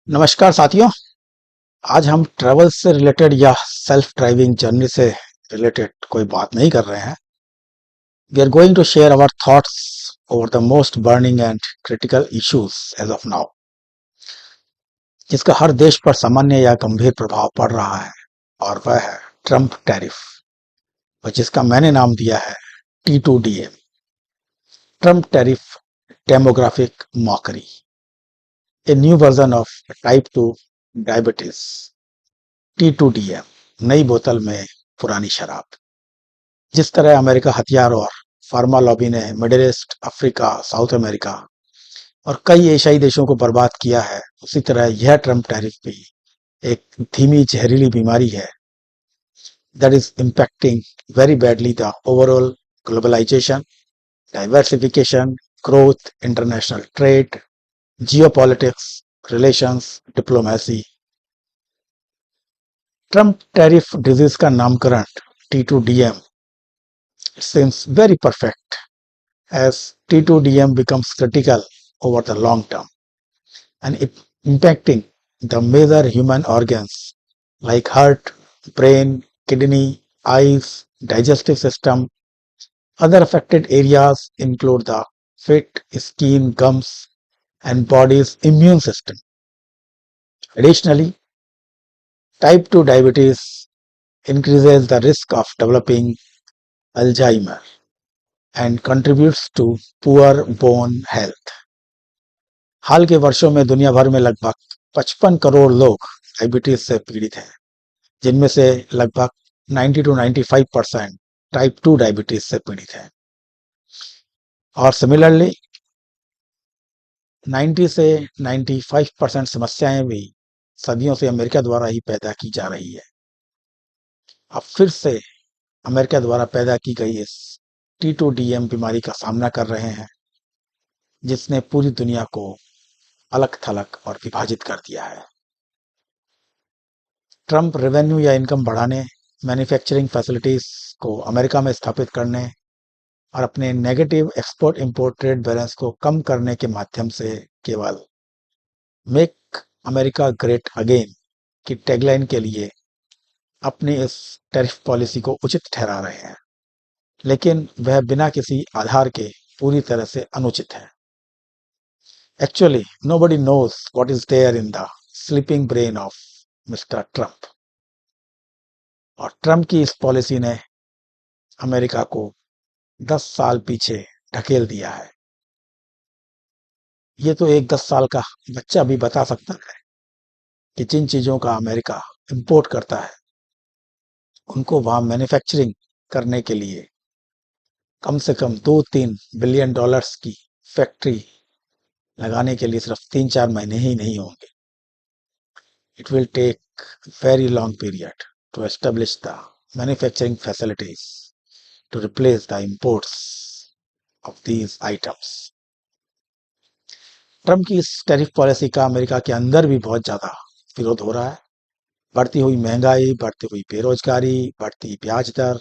नमस्कार साथियों। आज हम ट्रैवल से रिलेटेड या सेल्फ ड्राइविंग जर्नी से रिलेटेड कोई बात नहीं कर रहे हैं। We are going to share our thoughts over the most burning and critical issues as of now, जिसका हर देश पर सामान्य या गंभीर प्रभाव पड़ रहा है, और वह है ट्रम्प टैरिफ, और जिसका मैंने नाम दिया है T2DM। Trump tariff demographic mockery, a new version of type 2 diabetes. T2DM नई बोतल में पुरानी शराब। जिस तरह अमेरिका हथियार और फार्मा लॉबी ने middle east, Africa, south America और कई एशियाई देशों को बर्बाद किया है, उसी तरह यह ट्रम्प टैरिफ भी एक धीमी जहरीली बीमारी है that is impacting very badly the overall globalization, diversification, growth, international trade, geopolitics, relations, diplomacy। Trump tariff disease का नामकरण T2DM seems very perfect as T2DM becomes critical over the long term and impacting the major human organs like heart, brain, kidney, eyes, digestive system. Other affected areas include the feet, skin, gums, and body's immune system. Additionally, type 2 diabetes increases the risk of developing Alzheimer and contributes to poor bone health. हाल के वर्षों में दुनिया भर में लगभग 55 करोड़ लोग diabetes से पीड़ित हैं, जिनमें से लगभग 90 to 95% टाइप 2 डायबिटीज से पीड़ित हैं, और सिमिलरली 90 से 95% समस्याएं भी सदियों से अमेरिका द्वारा ही पैदा की जा रही है। अब फिर से अमेरिका द्वारा पैदा की गई इस T2DM बीमारी का सामना कर रहे हैं, जिसने पूरी दुनिया को अलग थलग और विभाजित कर दिया है। ट्रम्प रेवेन्यू या इनकम बढ़ाने, मैन्युफैक्चरिंग फैसिलिटीज को अमेरिका में स्थापित करने और अपने negative export import trade balance को कम करने के माध्यम से केवल मेक अमेरिका ग्रेट अगेन की टैगलाइन के लिए अपनी इस टैरिफ पॉलिसी को उचित ठहरा रहे हैं, लेकिन वह बिना किसी आधार के पूरी तरह से अनुचित है। Actually, nobody knows what is there in the sleeping brain of Mr. Trump. और ट्रम्प की इस पॉलिसी ने अमेरिका को 10 साल पीछे ढकेल दिया है। ये तो एक 10 साल का बच्चा भी बता सकता है कि जिन चीजों का अमेरिका इंपोर्ट करता है, उनको वहां मैन्युफैक्चरिंग करने के लिए कम से कम 2-3 बिलियन डॉलर्स की फैक्ट्री लगाने के लिए सिर्फ 3-4 महीने ही नहीं होंगे। It will take very long period to establish the manufacturing facilities to replace the imports of these items. Trump की इस टैरिफ पॉलिसी का अमेरिका के अंदर भी बहुत ज्यादा विरोध हो रहा है। बढ़ती हुई महंगाई, बढ़ती हुई बेरोजगारी, बढ़ती ब्याज दर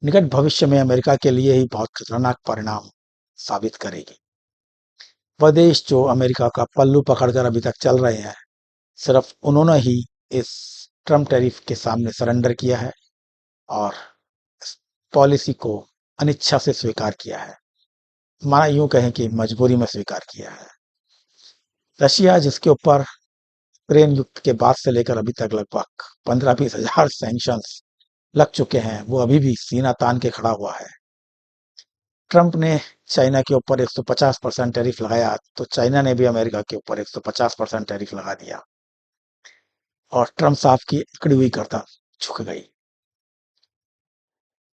निकट भविष्य में अमेरिका के लिए ही बहुत खतरनाक परिणाम साबित करेगी। वह देश जो अमेरिका का पल्लू पकड़कर अभी तक चल रहे हैं, सिर्फ उन्होंने ही इस ट्रम्प टैरिफ के सामने सरेंडर किया है और इस पॉलिसी को अनिच्छा से स्वीकार किया है, माना यूं कहें कि मजबूरी में स्वीकार किया है। रशिया, जिसके ऊपर यूक्रेन युद्ध के बाद से लेकर अभी तक लगभग 15-20 हजार सैंक्शंस लग चुके हैं, वो अभी भी सीना तान के खड़ा हुआ है। ट्रम्प ने चाइना के ऊपर 150% टैरिफ लगाया, तो चाइना ने भी अमेरिका के ऊपर 150% टैरिफ लगा दिया, और ट्रम्प साहब की अकड़ी हुई गर्दन झुक गई।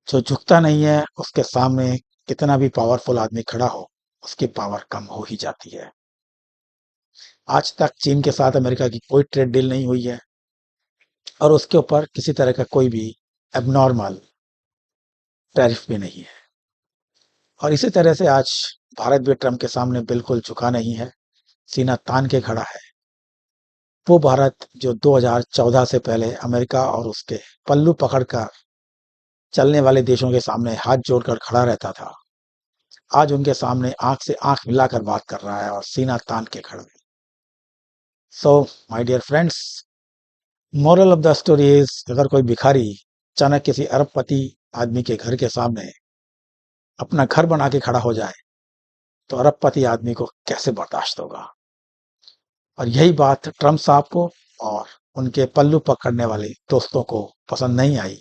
जो झुकता नहीं है, उसके सामने कितना भी पावरफुल आदमी खड़ा हो, उसकी पावर कम हो ही जाती है। आज तक चीन के साथ अमेरिका की कोई ट्रेड डील नहीं हुई है, और उसके ऊपर किसी तरह का कोई भी एबनॉर्मल टैरिफ भी नहीं है। और इसी तरह से आज भारत भी ट्रम्प के सामने बिल्कुल झुका नहीं है, सीना तान के खड़ा है। वो भारत जो 2014 से पहले अमेरिका और उसके पल्लू पकड़कर चलने वाले देशों के सामने हाथ जोड़कर खड़ा रहता था, आज उनके सामने आंख से आंख मिलाकर बात कर रहा है और सीना तान के खड़ा है। So my dear friends, moral of the story is, अगर कोई भिखारी अचानक किसी अरबपति आदमी के घर के सामने अपना घर बना के खड़ा हो जाए तो अरबपति आदमी को कैसे बर्दाश्त होगा। और यही बात ट्रम्प साहब को और उनके पल्लू पकड़ने वाले दोस्तों को पसंद नहीं आई,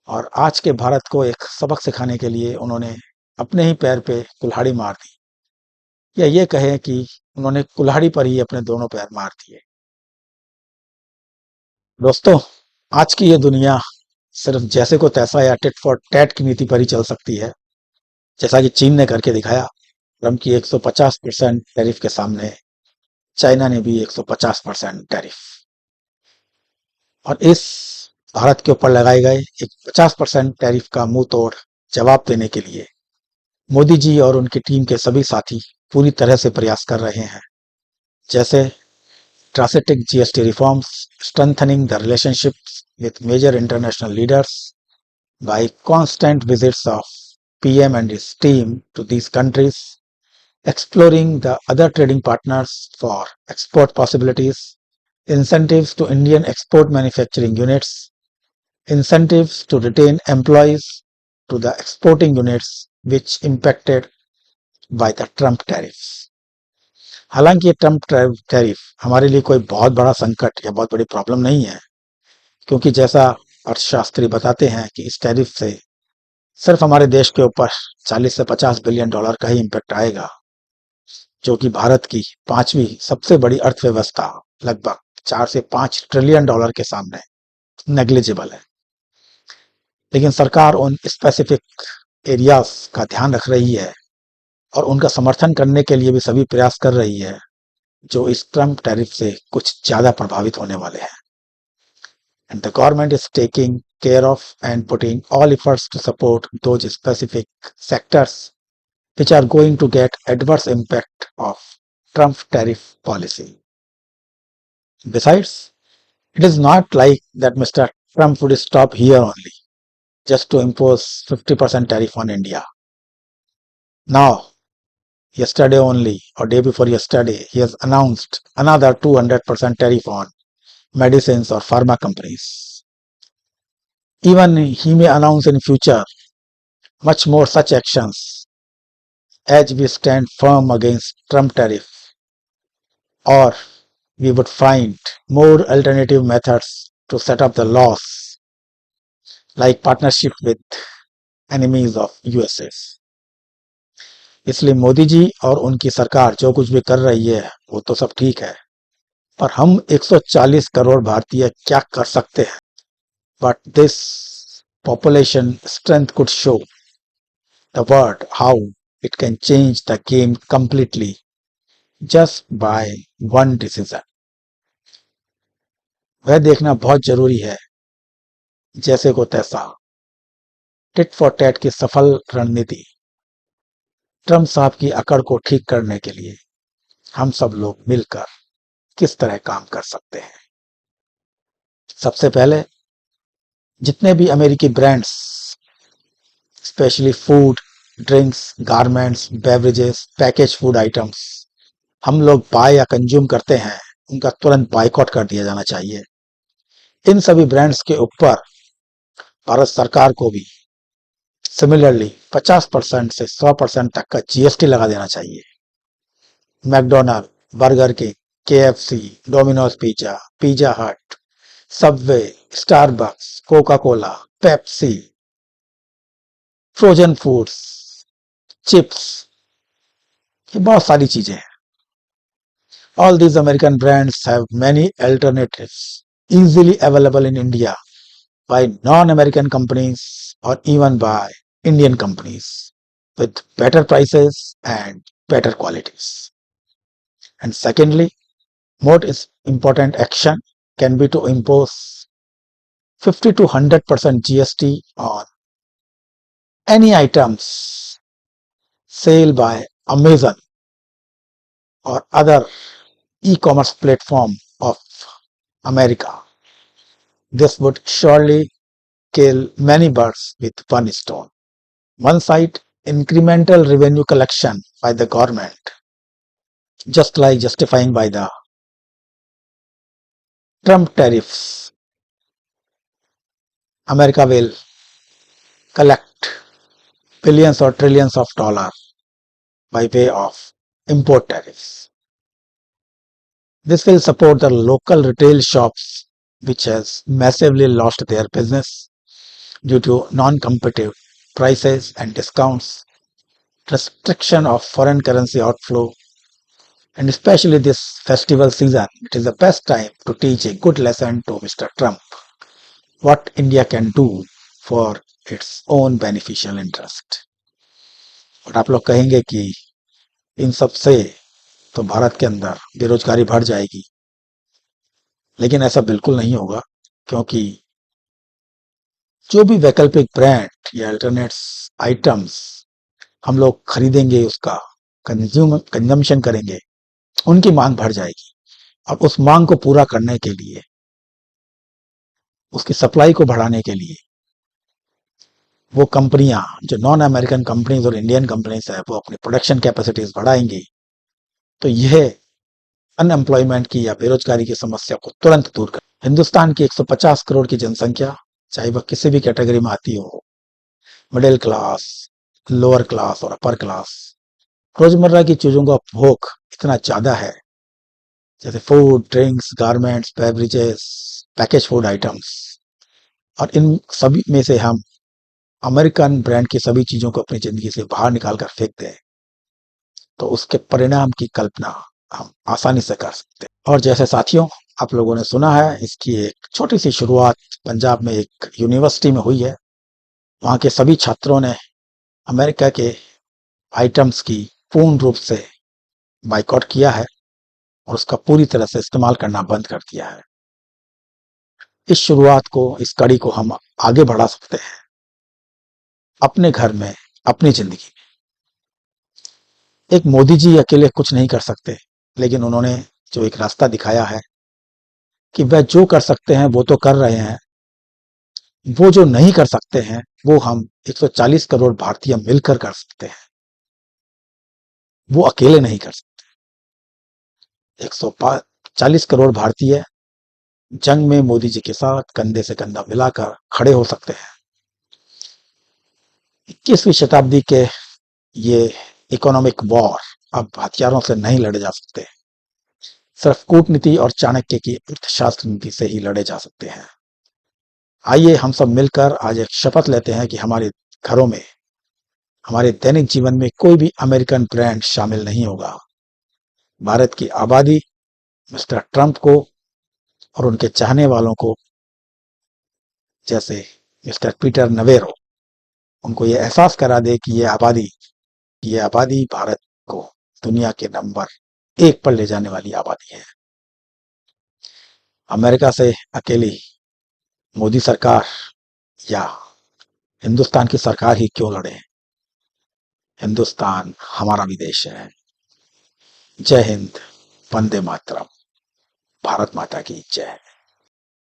और आज के भारत को एक सबक सिखाने के लिए उन्होंने अपने ही पैर पे कुल्हाड़ी मार दी, या ये कहें कि उन्होंने कुल्हाड़ी पर ही अपने दोनों पैर मार दिए। दोस्तों, आज की ये दुनिया सिर्फ जैसे को तैसा या टिट फॉर टैट की नीति पर ही चल सकती है, जैसा कि चीन ने करके दिखाया। ट्रम्प की 150% टैरिफ के सामने चाइना ने भी 150% टैरिफ, और इस भारत के ऊपर लगाए गए एक 50% टैरिफ का मुंह तोड़ जवाब देने के लिए मोदी जी और उनकी टीम के सभी साथी पूरी तरह से प्रयास कर रहे हैं, जैसे drastic GST reforms, strengthening the relationships with major international leaders by constant visits of PM and his team to these countries, exploring the other trading partners for export possibilities, incentives to Indian export manufacturing units, incentives to retain employees to the exporting units which impacted by the Trump tariffs. हालांकि ये Trump tariff हमारे लिए कोई बहुत बड़ा संकट या बहुत बड़ी प्रॉब्लम नहीं है, क्योंकि जैसा अर्थशास्त्री बताते हैं कि इस टैरिफ से सिर्फ हमारे देश के ऊपर 40 से 50 बिलियन डॉलर का ही इम्पैक्ट आएगा, जो कि भारत की पांचवी सबसे बड़ी अर्थव्यवस्था लगभग 4 से 5 ट्रिलियन डॉलर के सामने नेग्लिजिबल है। लेकिन सरकार उन स्पेसिफिक एरियाज का ध्यान रख रही है और उनका समर्थन करने के लिए भी सभी प्रयास कर रही है जो इस ट्रम्प टैरिफ से कुछ ज्यादा प्रभावित होने वाले हैं। And the government is taking care of and putting all efforts to support those specific sectors which are going to get adverse impact of Trump tariff policy. Besides, it is not like that Mr. Trump would stop here only just to impose 50% tariff on India. Now, yesterday only or day before yesterday, he has announced another 200% tariff on medicines or pharma companies. Even he may announce in future much more such actions as we stand firm against Trump tariff, or we would find more alternative methods to set up the laws like partnership with enemies of USA. इसलिए मोदी जी और उनकी सरकार जो कुछ भी कर रही है वो तो सब ठीक है, पर हम 140 करोड़ भारतीय क्या कर सकते हैं? But this population strength could show the world how it can change the game completely just by one decision. वह देखना बहुत जरूरी है, जैसे को तैसा टिट फॉर टैट की सफल रणनीति ट्रम्प साहब की अकड़ को ठीक करने के लिए हम सब लोग मिलकर किस तरह काम कर सकते हैं। सबसे पहले, जितने भी अमेरिकी brands specially food, drinks, garments, beverages, package food items हम लोग बाय या कंज्यूम करते हैं, उनका तुरंत बाइकआउट कर दिया जाना चाहिए। इन सभी ब्रांड्स के ऊपर भारत सरकार को भी सिमिलरली 50% से 100% तक का जीएसटी लगा देना चाहिए। McDonald's, Burger King, KFC, Domino's pizza, Pizza Hut, Subway, Starbucks, Coca Cola, Pepsi, frozen foods, chips, ये बहुत सारी चीजें हैं। All these American brands have many alternatives easily available in India by non-American companies or even by Indian companies with better prices and better qualities. And secondly, most important action can be to impose 50 to 100% GST on any items sale by Amazon or other e-commerce platform of America. This would surely kill many birds with one stone. One side, incremental revenue collection by the government, just like justifying by the Trump tariffs, America will collect billions or trillions of dollars by way of import tariffs. This will support the local retail shops which has massively lost their business due to non-competitive prices and discounts, restriction of foreign currency outflow, and especially this festival season, it is the best time to teach a good lesson to Mr. Trump what India can do for its own beneficial interest. और आप लोग कहेंगे कि इन सब से तो भारत के अंदर बेरोजगारी बढ़ जाएगी, लेकिन ऐसा बिल्कुल नहीं होगा, क्योंकि जो भी वैकल्पिक ब्रांड या अल्टरनेट्स आइटम्स हम लोग खरीदेंगे, उसका कंजम्पशन करेंगे, उनकी मांग बढ़ जाएगी और उस मांग को पूरा करने के लिए, उसकी सप्लाई को बढ़ाने के लिए वो कंपनियां जो नॉन अमेरिकन कंपनीज और इंडियन कंपनीज है वो अपनी प्रोडक्शन कैपेसिटीज बढ़ाएंगी, तो यह अनएम्प्लॉयमेंट की या बेरोजगारी की समस्या को तुरंत दूर कर। हिंदुस्तान की 150 करोड़ की जनसंख्या, चाहे वह किसी भी कैटेगरी में आती हो, मिडिल क्लास, लोअर क्लास और अपर क्लास, रोजमर्रा की चीजों का उपभोग इतना ज्यादा है, जैसे food, drinks, garments, beverages, package food items, और इन सभी में से हम अमेरिकन ब्रांड की सभी चीजों को अपनी जिंदगी से बाहर निकाल कर फेंकते हैं, तो उसके परिणाम की कल्पना हम आसानी से कर सकते हैं। और जैसे साथियों, आप लोगों ने सुना है, इसकी एक छोटी सी शुरुआत पंजाब में एक यूनिवर्सिटी में हुई है। वहां के सभी छात्रों ने अमेरिका के आइटम्स की पूर्ण रूप से बाइकआउट किया है और उसका पूरी तरह से इस्तेमाल करना बंद कर दिया है। इस शुरुआत को, इस कड़ी को हम आगे बढ़ा सकते हैं अपने घर में, अपनी जिंदगी में। एक मोदी जी अकेले कुछ नहीं कर सकते, लेकिन उन्होंने जो एक रास्ता दिखाया है कि वह जो कर सकते हैं वो तो कर रहे हैं, वो जो नहीं कर सकते हैं वो हम 140 करोड़ भारतीय मिलकर कर सकते हैं, वो अकेले नहीं कर सकते। 140 करोड़ भारतीय जंग में मोदी जी के साथ कंधे से कंधा मिलाकर खड़े हो सकते हैं। 21वीं शताब्दी के ये इकोनॉमिक वॉर अब हथियारों से नहीं लड़े जा सकते, सिर्फ कूटनीति और चाणक्य की अर्थशास्त्र नीति से ही लड़े जा सकते हैं। आइए हम सब मिलकर आज एक शपथ लेते हैं कि हमारे घरों में, हमारे दैनिक जीवन में कोई भी अमेरिकन ब्रांड शामिल नहीं होगा। भारत की आबादी मिस्टर ट्रंप को और उनके चाहने वालों को, जैसे मिस्टर पीटर नवेरो, उनको ये एहसास करा दे कि ये आबादी भारत को दुनिया के नंबर 1 पर ले जाने वाली आबादी है। अमेरिका से अकेली मोदी सरकार या हिंदुस्तान की सरकार ही क्यों लड़े? हिंदुस्तान हमारा भी देश है। जय हिंद, वंदे मातरम, भारत माता की जय।